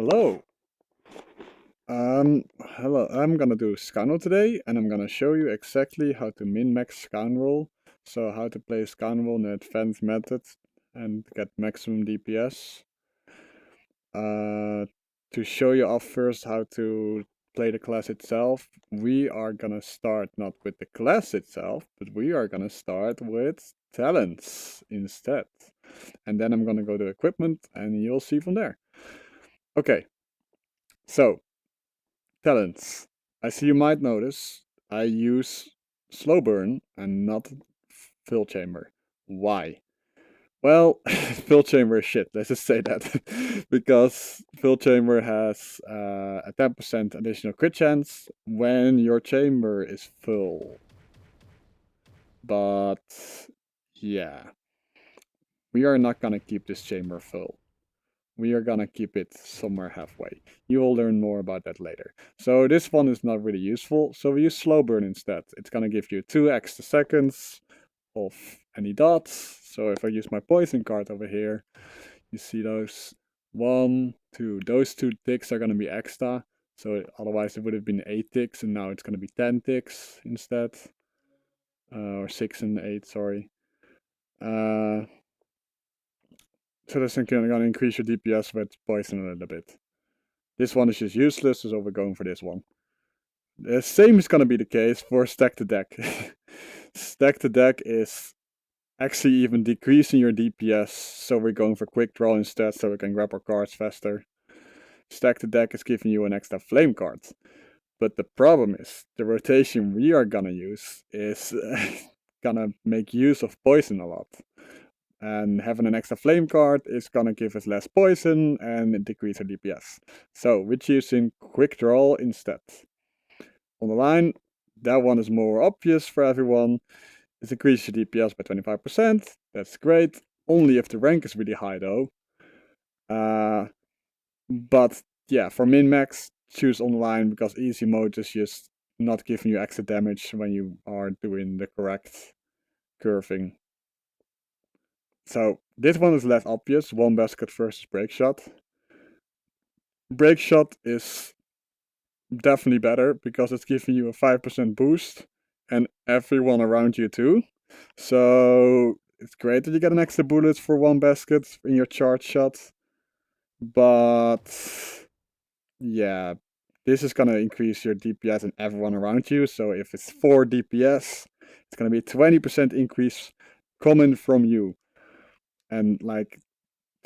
Hello. Hello. I'm gonna do Scoundrel today, and I'm gonna show you exactly how to min-max Scoundrel. So how to play Scoundrel in an advanced method and get maximum DPS. To show you off first how to play the class itself, we are gonna start not with the class itself, but we are gonna start with talents instead. And then I'm gonna go to equipment, and you'll see from there. Okay. So talents. As you might notice, I use slow burn and not fill chamber. Why? Well, fill chamber is shit, let's just say that. Because fill chamber has a 10% additional crit chance when your chamber is full. But yeah, we are not gonna keep this chamber full. We are gonna keep it somewhere halfway. You will learn more about that later. So this one is not really useful, so we use slow burn instead. It's gonna give you 2 extra seconds of any dots. So if I use my poison card over here, you see those 1, 2, those 2 ticks are gonna be extra. So otherwise it would have been 8 ticks, and now it's gonna be 10 ticks instead. Or 6 and 8, sorry. So that's going to increase your DPS with poison a little bit. This one is just useless, so we're going for this one. The same is going to be the case for Stack the Deck. Stack the Deck is actually even decreasing your DPS, so we're going for Quick Draw instead, so we can grab our cards faster. Stack the Deck is giving you an extra flame card. But the problem is, the rotation we are gonna use is gonna make use of poison a lot. And having an extra flame card is gonna give us less poison and decrease our DPS. So we're choosing Quick Draw instead. On the line, that one is more obvious for everyone. It increases your DPS by 25%. That's great. Only if the rank is really high though. But yeah, for min-max, choose online because easy mode is just not giving you extra damage when you are doing the correct curving. So this one is less obvious, one basket versus break shot. Break shot is definitely better because it's giving you a 5% boost and everyone around you too. So it's great that you get an extra bullet for one basket in your charge shot. But yeah, this is gonna increase your DPS and everyone around you. So if it's 4 DPS, it's gonna be a 20% increase coming from you. And like,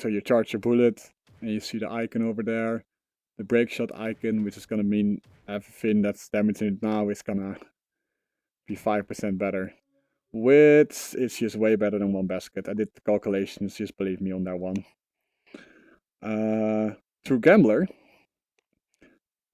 so you charge your bullet and you see the icon over there, the break shot icon, which is gonna mean everything that's damaging it now is gonna be 5% better. Which is just way better than one basket. I did the calculations, just believe me on that one. True Gambler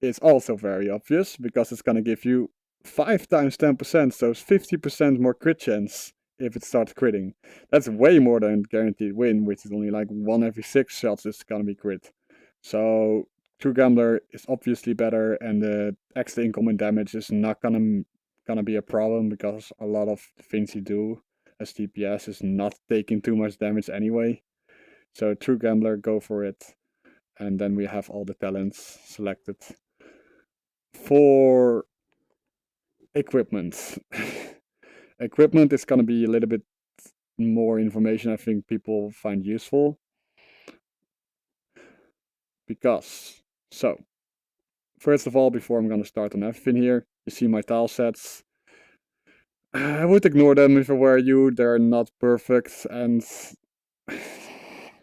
is also very obvious because it's gonna give you 5 times 10%, so it's 50% more crit chance if it starts critting. That's way more than guaranteed win, which is only like 1 every 6 shots is gonna be crit. So True Gambler is obviously better, and the extra incoming damage is not gonna be a problem because a lot of things you do as DPS is not taking too much damage anyway. So True Gambler, go for it. And then we have all the talents selected. For equipment. Equipment is gonna be a little bit more information I think people find useful. Because, so, first of all, before I'm gonna start on everything here, you see my Tilesets. I would ignore them if I were you, they're not perfect and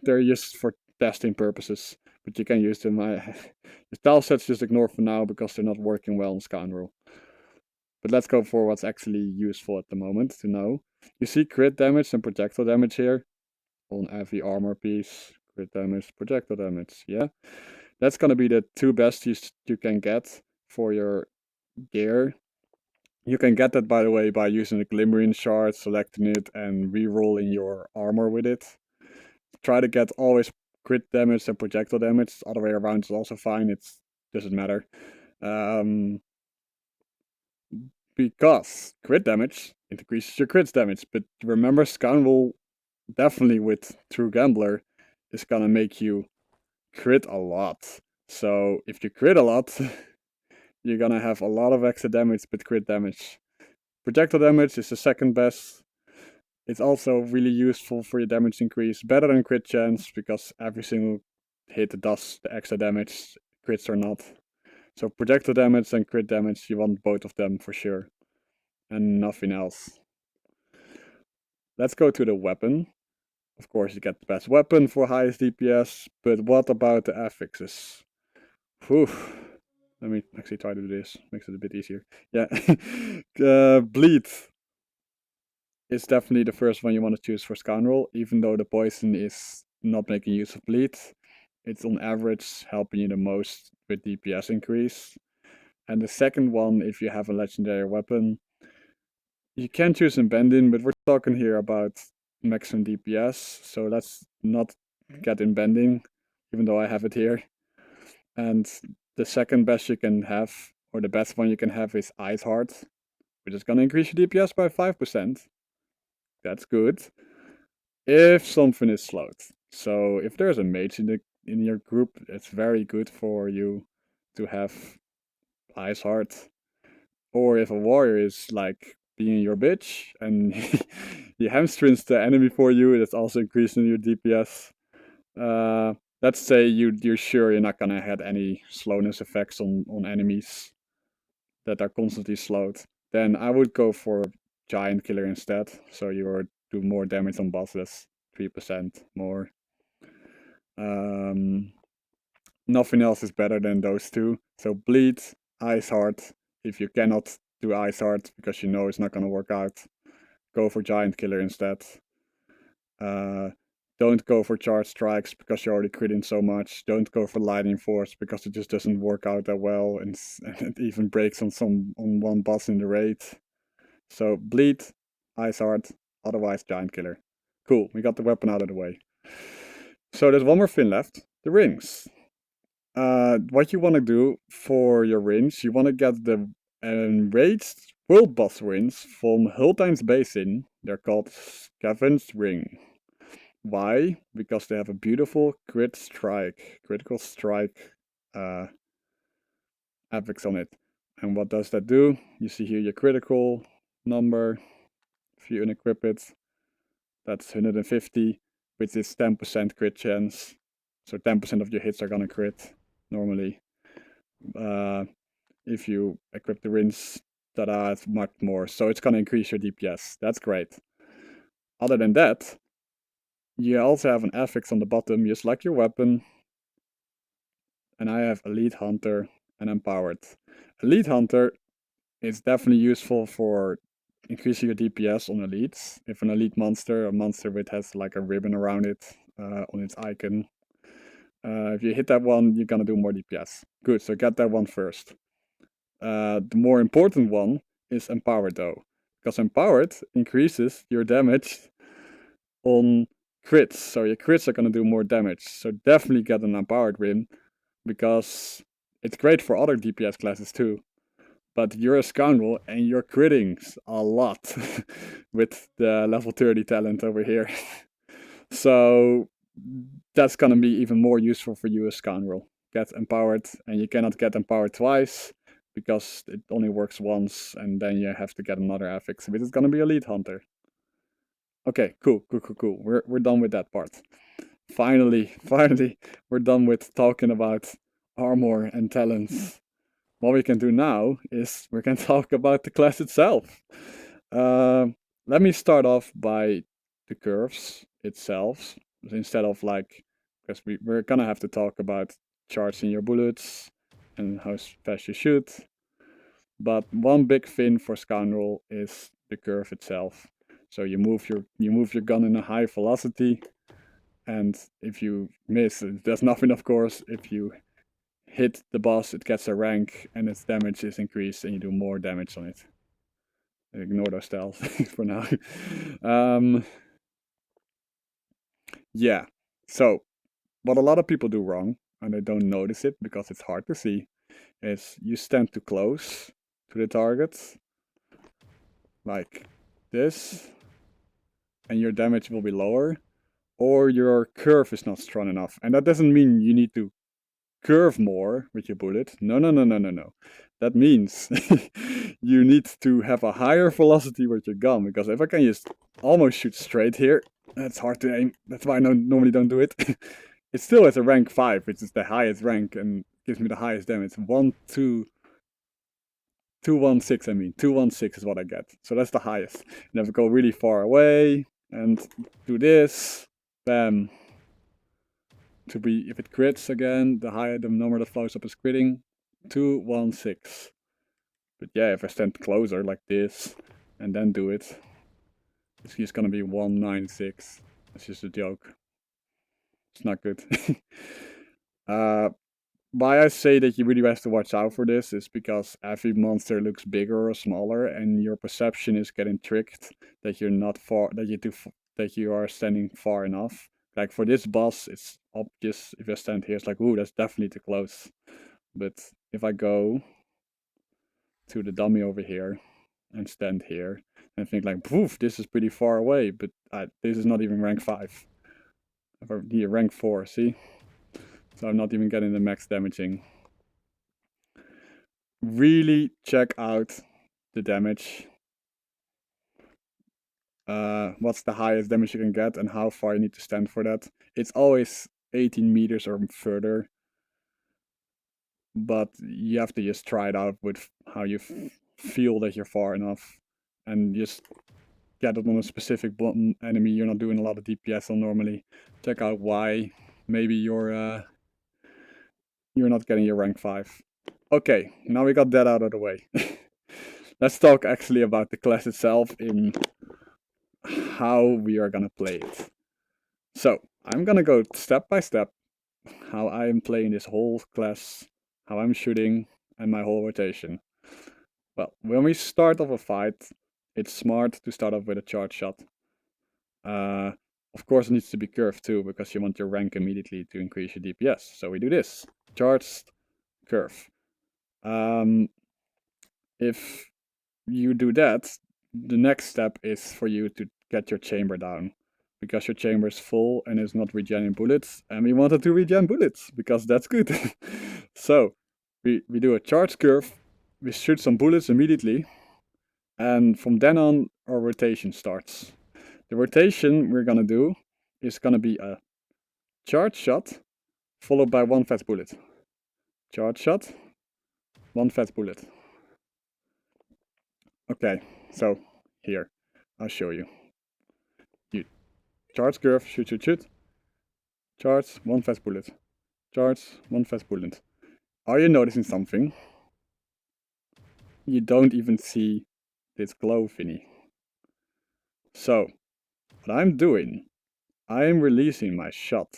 they're just for testing purposes, but you can use them. The Tilesets just ignore for now because they're not working well on Scoundrel. But let's go for what's actually useful at the moment to know. You see crit damage and projectile damage here on every armor piece. Crit damage, projectile damage, yeah. That's gonna be the 2 best you can get for your gear. You can get that, by the way, by using the glimmering shard, selecting it, and re-rolling your armor with it. Try to get always crit damage and projectile damage. The other way around is also fine, it doesn't matter. Because crit damage increases your crit damage, but remember, Scoundrel, definitely with True Gambler, is gonna make you crit a lot. So if you crit a lot, you're gonna have a lot of extra damage with crit damage. Projectile damage is the second best. It's also really useful for your damage increase. Better than crit chance, because every single hit does the extra damage, crits or not. So projectile damage and crit damage, you want both of them for sure. And nothing else. Let's go to the weapon. Of course, you get the best weapon for highest DPS, but what about the affixes? Whew. Let me actually try to do this, makes it a bit easier. Yeah, bleed is definitely the first one you want to choose for Scoundrel, even though the poison is not making use of bleed. It's on average helping you the most with DPS increase. And the second one, if you have a legendary weapon, you can choose Bending, but we're talking here about maximum DPS, so let's not get in Bending, even though I have it here. And the second best you can have, or the best one you can have, is Ice Heart, which is going to increase your DPS by 5%. That's good. If something is slowed. So if there's a mage in your group, it's very good for you to have Ice Heart. Or if a warrior is like being your bitch and he hamstrings the enemy for you, that's also increasing your DPS. Let's say you're sure you're not gonna have any slowness effects on enemies that are constantly slowed. Then I would go for Giant Killer instead. So you do more damage on bosses, 3% more. Nothing else is better than those two. So Bleed, Ice Heart. If you cannot do Ice Heart because you know it's not gonna work out, go for Giant Killer instead. Don't go for Charge Strikes because you're already critting so much. Don't go for Lightning Force because it just doesn't work out that well, and it even breaks on one boss in the raid. So Bleed, Ice Heart, otherwise Giant Killer. Cool, we got the weapon out of the way. So there's one more thing left, the rings. What you want to do for your rings, you want to get the enraged world boss rings from Hultine's Basin. They're called Scavenged Ring. Why? Because they have a beautiful critical strike affix on it. And what does that do? You see here your critical number. If you unequip it, that's 150, which is 10% crit chance. So 10% of your hits are gonna crit normally. If you equip the rings, that adds much more. So it's gonna increase your DPS. That's great. Other than that, you also have an affix on the bottom, just like your weapon. And I have Elite Hunter and Empowered. Elite Hunter is definitely useful for increasing your DPS on elites. If an elite monster, a monster which has like a ribbon around it on its icon, if you hit that one, you're gonna do more DPS. Good, so get that one first. The more important one is Empowered though, because Empowered increases your damage on crits, so your crits are gonna do more damage. So definitely get an Empowered ring, because it's great for other DPS classes too. But you're a Scoundrel and you're critting a lot with the level 30 talent over here. So that's gonna be even more useful for you as Scoundrel. Get Empowered, and you cannot get Empowered twice because it only works once, and then you have to get another affix, which is gonna be Elite Hunter. Okay, cool. We're done with that part. Finally, we're done with talking about armor and talents. What we can do now is we can talk about the class itself. Let me start off by the curves itself, instead of like, because we're gonna have to talk about charging your bullets and how fast you shoot. But one big thing for Scoundrel is the curve itself. So you move your gun in a high velocity, and if you miss, there's nothing, of course. If you hit the boss, it gets a rank and its damage is increased and you do more damage on it. Ignore those styles for now. Yeah, so what a lot of people do wrong, and they don't notice it because it's hard to see, is you stand too close to the target, like this, and your damage will be lower, or your curve is not strong enough. And that doesn't mean you need to curve more with your bullet. No. That means you need to have a higher velocity with your gun, because if I can just almost shoot straight here, that's hard to aim. That's why I normally don't do it. It still has a rank 5, which is the highest rank and gives me the highest damage. 216, I mean. 216 is what I get. So that's the highest. And if I go really far away and do this, bam. To be, if it crits again, the higher the number that flows up is critting. 216. But yeah, if I stand closer like this and then do it, it's just gonna be 196. That's just a joke. It's not good. Why I say that you really have to watch out for this is because every monster looks bigger or smaller, and your perception is getting tricked that you're not far, that you are standing far enough. Like for this boss, it's obvious if I stand here, it's like, ooh, that's definitely too close. But if I go to the dummy over here and stand here and think like, poof, this is pretty far away, but this is not even rank 5. Here, rank 4, see? So I'm not even getting the max damaging. Really check out the damage. What's the highest damage you can get and how far you need to stand for that. It's always 18 meters or further. But you have to just try it out with how you feel that you're far enough. And just get it on a specific enemy you're not doing a lot of DPS on normally. Check out why. Maybe you're not getting your rank 5. Okay, now we got that out of the way. Let's talk actually about the class itself in how we are gonna play it. So, I'm gonna go step by step how I am playing this whole class, how I'm shooting, and my whole rotation. Well, when we start off a fight, it's smart to start off with a charge shot. Of course it needs to be curved too, because you want your rank immediately to increase your DPS. So we do this, charged, curve. If you do that, the next step is for you to get your chamber down, because your chamber is full and is not regenerating bullets, and we wanted to regen bullets because that's good. So we do a charge curve, we shoot some bullets immediately, and from then on our rotation starts. The rotation we're gonna do is gonna be a charge shot followed by one fast bullet. Charge shot, one fast bullet. Okay, so here, I'll show you. You charge curve, shoot. Charge, one fast bullet. Charge, one fast bullet. Are you noticing something? You don't even see this glow thingy. So, what I'm doing, I am releasing my shot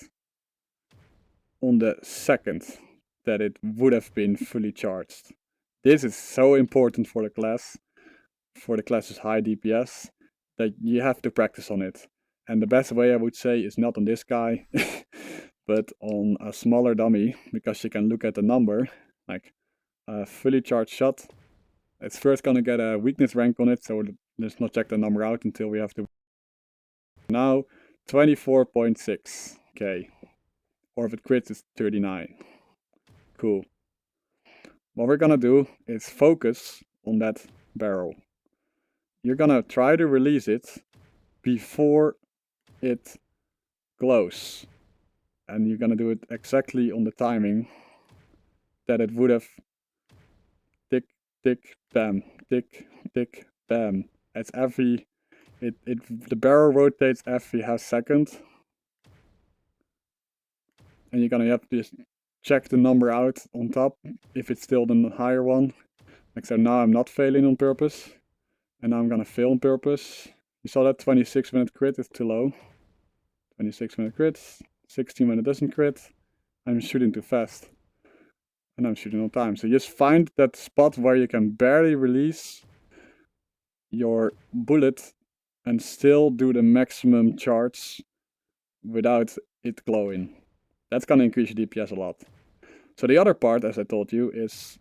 on the second that it would have been fully charged. This is so important for the class's high DPS, that you have to practice on it. And the best way I would say is not on this guy, but on a smaller dummy, because you can look at the number, like a fully charged shot. It's first gonna get a weakness rank on it, so let's not check the number out until we have to. Now, 24.6k. Or if it crits, it's 39. Cool. What we're gonna do is focus on that barrel. You're gonna try to release it before it glows. And you're gonna do it exactly on the timing that it would have tick, tick, bam, tick, tick, bam. It's every, the barrel rotates every half second. And you're gonna have to just check the number out on top, if it's still the higher one. Like so now I'm not failing on purpose. And now I'm gonna fail on purpose. You saw that 26-minute crit is too low. 26-minute crit, 16 when it doesn't crit. I'm shooting too fast. And I'm shooting on time. So just find that spot where you can barely release your bullet and still do the maximum charge without it glowing. That's gonna increase your DPS a lot. So the other part, as I told you, is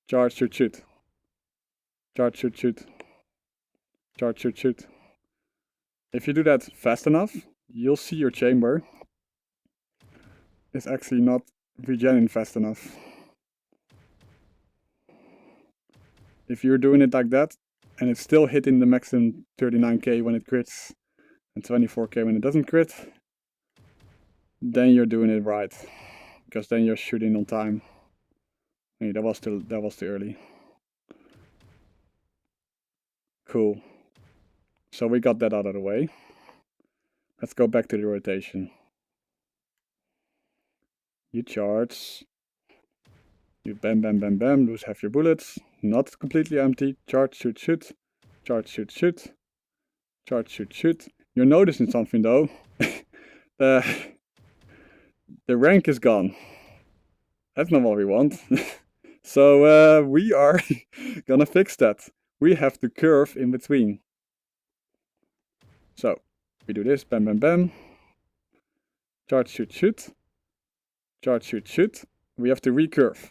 charge, shoot. Charge, shoot. Charge, shoot. If you do that fast enough, you'll see your chamber is actually not regening fast enough. If you're doing it like that, and it's still hitting the maximum 39k when it crits, and 24k when it doesn't crit, then you're doing it right. Because then you're shooting on time. Hey, that was too early. Cool. So we got that out of the way. Let's go back to the rotation. You charge. You bam, bam, bam, bam, lose half your bullets. Not completely empty. Charge, shoot, shoot. Charge, shoot, shoot. Charge, shoot, shoot. You're noticing something though. the rank is gone. That's not what we want. So we are gonna fix that. We have to curve in between. So we do this, bam, bam, bam. Charge, shoot, shoot. Charge, shoot, shoot. We have to recurve.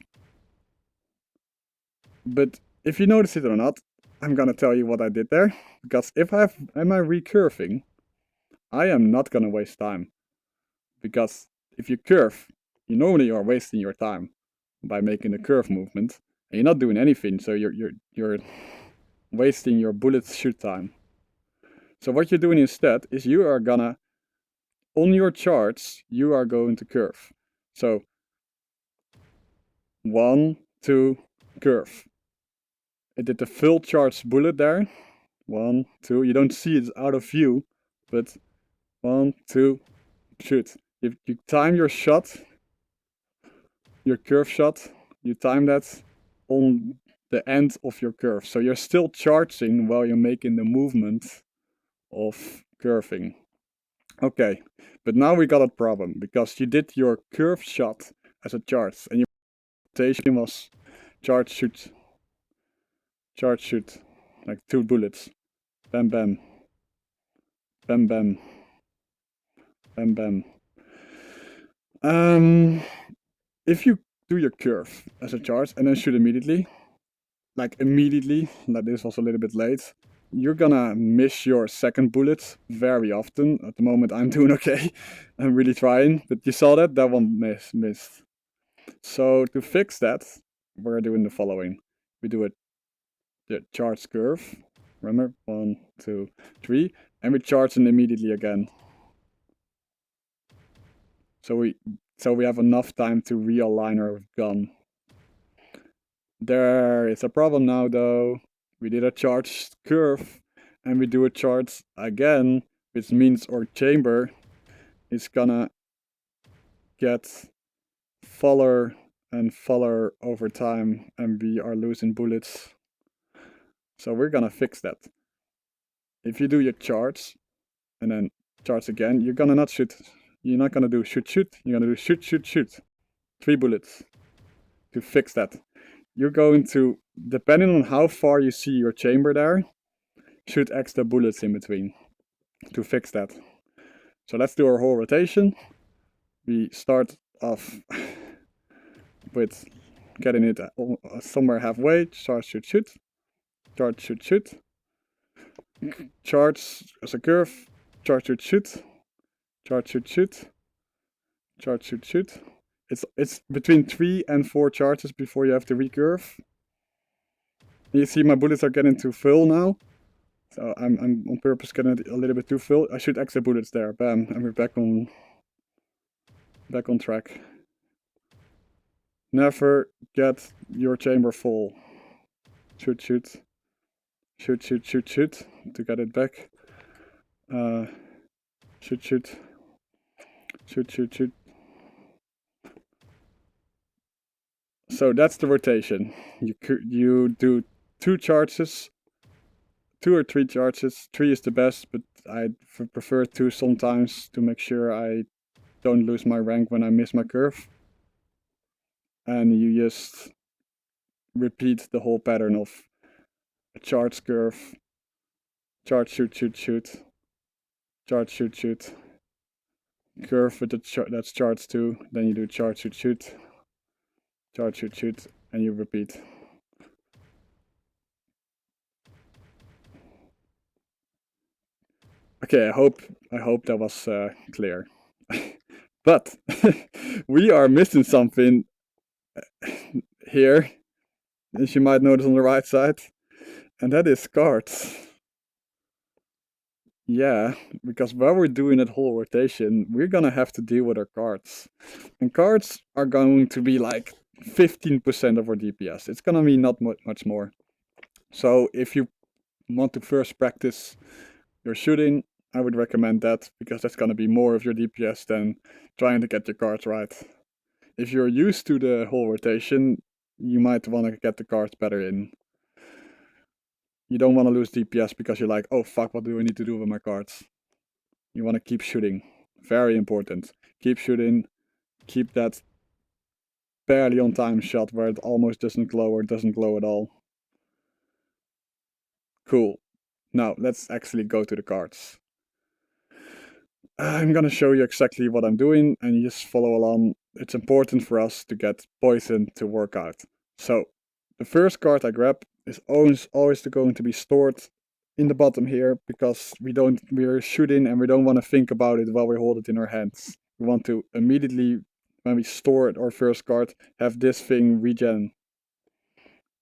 But if you notice it or not, I'm gonna tell you what I did there. Because if am I recurving, I am not gonna waste time. Because if you curve, you normally are wasting your time by making the curve movement, and you're not doing anything, so you're wasting your bullet shoot time. So what you're doing instead is you are gonna, on your charts, you are going to curve. So 1, 2, curve. It did the full charge bullet there. 1, 2. You don't see it out of view, but 1, 2, shoot. If you time your shot, your curve shot, you time that on the end of your curve. So you're still charging while you're making the movement of curving. Okay, but now we got a problem because you did your curve shot as a charge and your rotation was charge shoot. Charge shoot, like 2 bullets. Bam bam. Bam bam. Bam bam. If you do your curve as a charge and then shoot immediately, like this was a little bit late, you're gonna miss your second bullet very often. At the moment I'm doing okay. I'm really trying, but you saw that one missed. So to fix that, we're doing the following. We do the charge curve. Remember, 1, 2, 3, and we charge it immediately again. So we have enough time to realign our gun. There is a problem now though. We did a charge curve and we do a charge again, which means our chamber is gonna get fuller and fuller over time and we are losing bullets. So we're gonna fix that. If you do your charge and then charge again, you're gonna not shoot. You're not gonna do shoot shoot, you're gonna do shoot shoot shoot. 3 bullets. To fix that, you're going to, depending on how far you see your chamber there, shoot extra bullets in between to fix that. So let's do our whole rotation. We start off with getting it somewhere halfway. Charge, shoot, shoot. Charge, shoot, shoot. Charge as a curve. Charge, shoot, shoot. Charge, shoot, shoot. Charge, shoot, shoot. It's between 3 and 4 charges before you have to recurve. You see my bullets are getting too full now. So I'm on purpose getting it a little bit too full. I shoot extra bullets there. Bam, and we're back on track. Never get your chamber full. Shoot, shoot. Shoot, shoot, shoot, shoot. To get it back. Shoot, shoot. Shoot, shoot, shoot. So that's the rotation. You do 2 charges. 2 or 3 charges. 3 is the best, but I prefer 2 sometimes to make sure I don't lose my rank when I miss my curve. And you just repeat the whole pattern of a charge curve, charge shoot shoot shoot, charge shoot shoot, curve with that's charge 2, then you do charge shoot shoot, charge shoot shoot, and you repeat. Okay, I hope that was clear. But we are missing something here, as you might notice on the right side, and that is cards. Yeah, because while we're doing that whole rotation, we're gonna have to deal with our cards. And cards are going to be like 15% of our DPS. It's gonna be not much more. So if you want to first practice your shooting, I would recommend that, because that's gonna be more of your DPS than trying to get your cards right. If you're used to the whole rotation, you might want to get the cards better in. You don't want to lose DPS because you're like, oh fuck, what do I need to do with my cards? You want to keep shooting. Very important. Keep shooting. Keep that barely on time shot where it almost doesn't glow or doesn't glow at all. Cool. Now let's actually go to the cards. I'm gonna show you exactly what I'm doing and you just follow along. It's important for us to get poison to work out. So the first card I grab is always going to be stored in the bottom here, because we're shooting and we don't want to think about it while we hold it in our hands. We want to immediately, when we store our first card, have this thing regen.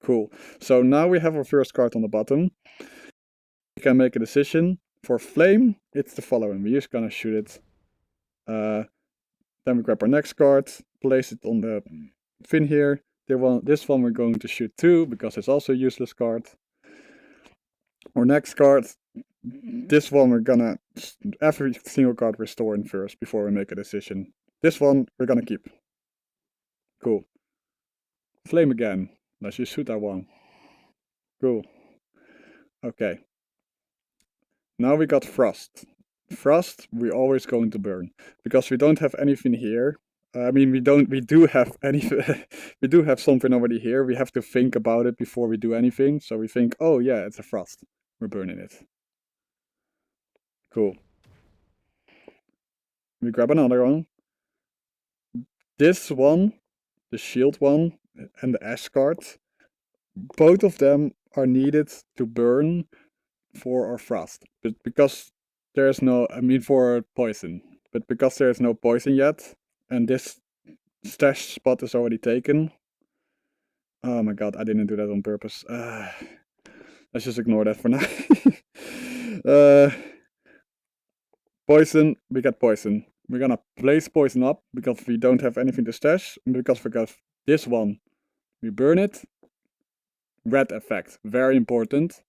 Cool. So now we have our first card on the bottom. We can make a decision. For flame, it's the following. We're just gonna shoot it. Then we grab our next card, place it on the fin here. This one we're going to shoot too, because it's also a useless card. Our next card, this one we're gonna, every single card we're storing first before we make a decision. This one we're gonna keep. Cool. Flame again. Let's just shoot that one. Cool. Okay. Now we got frost. Frost we're always going to burn, because we don't have anything here. I mean, we do have we do have something already here. We have to think about it before we do anything. So we think, oh yeah, it's a frost. We're burning it. Cool. We grab another one. This one, the shield one, and the ash card, both of them are needed to burn for our frost. But because there's no, I mean for poison. But because there's no poison yet, and this stash spot is already taken. Oh my god, I didn't do that on purpose. Let's just ignore that for now. Poison, we get poison. We're gonna place poison up because we don't have anything to stash. And because we got this one, we burn it. Red effect, very important.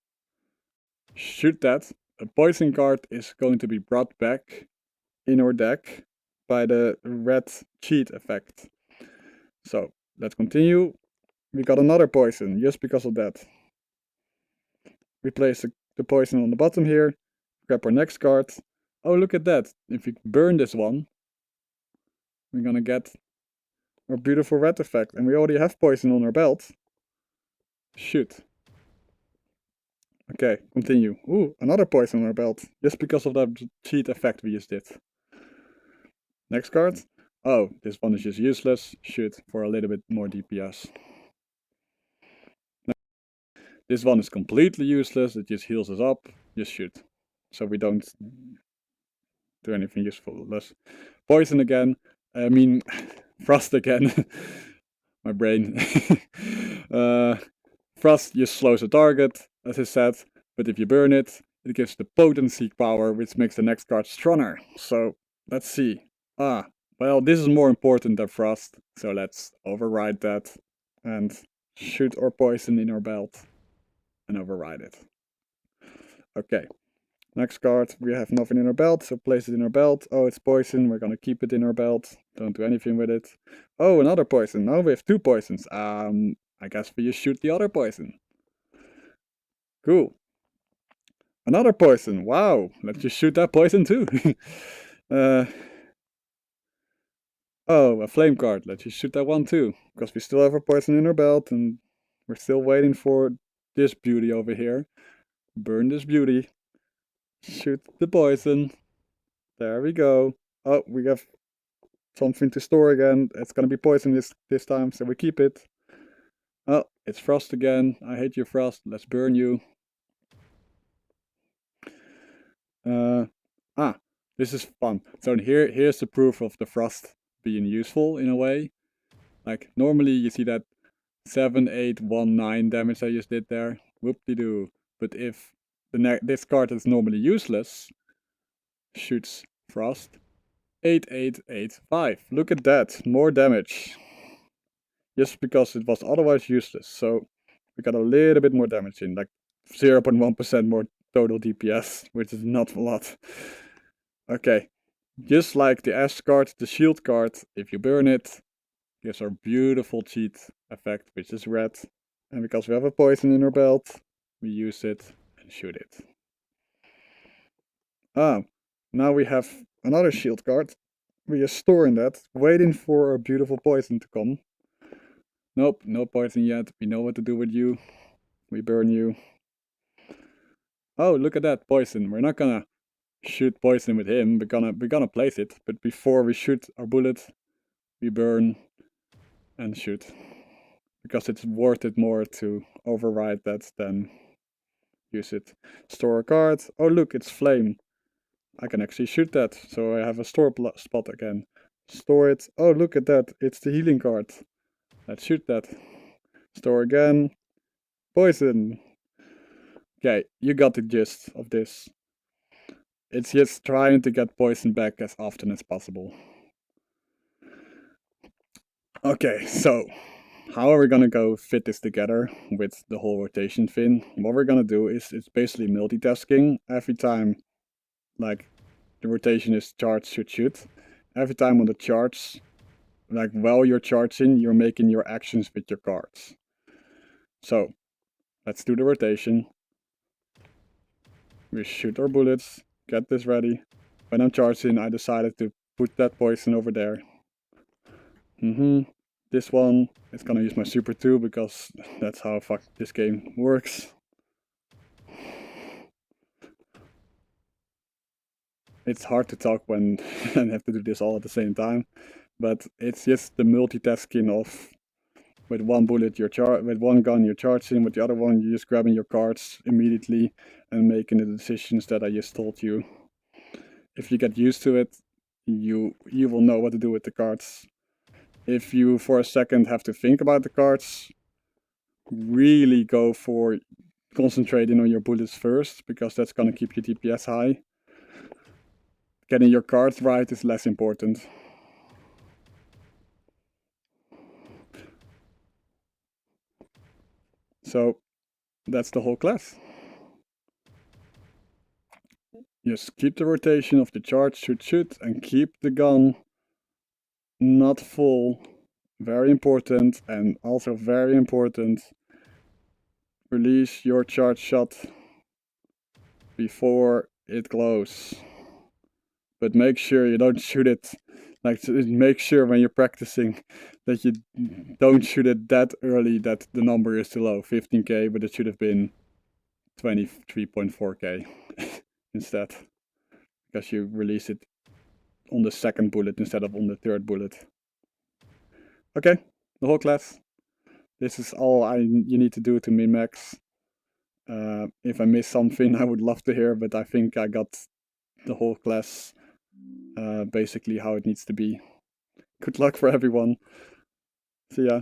Shoot that. A poison card is going to be brought back in our deck by the red cheat effect. So let's continue. We got another poison just because of that. We place the poison on the bottom here. Grab our next card. Oh, look at that. If we burn this one, we're gonna get our beautiful red effect. And we already have poison on our belt. Shoot. Okay, continue. Ooh, another poison on our belt. Just because of that cheat effect we just did. Next card. Oh, this one is just useless. Shoot, for a little bit more DPS. This one is completely useless. It just heals us up. Just shoot. So we don't do anything useful. Less poison again. I mean, frost again. My brain. Frost just slows the target, as I said. But if you burn it, it gives the potency power, which makes the next card stronger. So let's see. Well, this is more important than frost. So let's override that and shoot our poison in our belt and override it. Okay. Next card, we have nothing in our belt, so place it in our belt. Oh, it's poison, we're gonna keep it in our belt. Don't do anything with it. Oh, another poison. Now we have two poisons. I guess we just shoot the other poison. Cool. Another poison. Wow, let's just shoot that poison too. Oh, a flame card. Let's just shoot that one too. Because we still have our poison in our belt and we're still waiting for this beauty over here. Burn this beauty. Shoot the poison. There we go. Oh, we have something to store again. It's gonna be poison this time, so we keep it. Oh, it's frost again. I hate you, frost. Let's burn you. This is fun. So here's the proof of the frost being useful in a way. Like normally you see that 7, 8, 1, 9 damage I just did there. Whoop-de-doo. But if this card is normally useless, shoots frost. 8, 8, 8, 5. Look at that. More damage. Just because it was otherwise useless. So we got a little bit more damage in. Like 0.1% more total DPS, which is not a lot. Okay. Just like the Ash card, the Shield card, if you burn it, gives our beautiful cheat effect, which is red. And because we have a poison in our belt, we use it and shoot it. Now we have another shield card. We are storing that, waiting for a beautiful poison to come. Nope, no poison yet. We know what to do with you. We burn you. Oh, look at that poison. We're not gonna shoot poison with him. We're gonna place it, but before we shoot our bullet, we burn and shoot. Because it's worth it more to override that than use it. Store a card. Oh look, it's flame. I can actually shoot that, so I have a store spot again. Store it. Oh, look at that. It's the healing card. Let's shoot that. Store again. Poison. Okay, you got the gist of this. It's just trying to get poison back as often as possible. Okay, so how are we gonna go fit this together with the whole rotation thing? What we're gonna do is it's basically multitasking. Every time, like, the rotation is charge, shoot, shoot. Every time on the charge, like while you're charging, you're making your actions with your cards. So, let's do the rotation. We shoot our bullets, get this ready. When I'm charging, I decided to put that poison over there. This one is gonna use my super 2 because that's how this game works. It's hard to talk when I have to do this all at the same time, but it's just the multitasking of with one bullet with one gun you're charging, with the other one you're just grabbing your cards immediately and making the decisions that I just told you. If you get used to it, you will know what to do with the cards. If you for a second have to think about the cards, really go for concentrating on your bullets first, because that's gonna keep your DPS high. Getting your cards right is less important. So that's the whole class. Just keep the rotation of the charge, shoot, shoot, and keep the gun not full. Very important, and also very important, release your charge shot before it glows. But make sure you don't shoot it, like, make sure when you're practicing that you don't shoot it that early that the number is too low, 15k, but it should have been 23.4k instead, because you release it on the second bullet instead of on the third bullet. Okay, the whole class. This is all you need to do to min-max. If I miss something, I would love to hear, but I think I got the whole class basically how it needs to be. Good luck for everyone. See ya.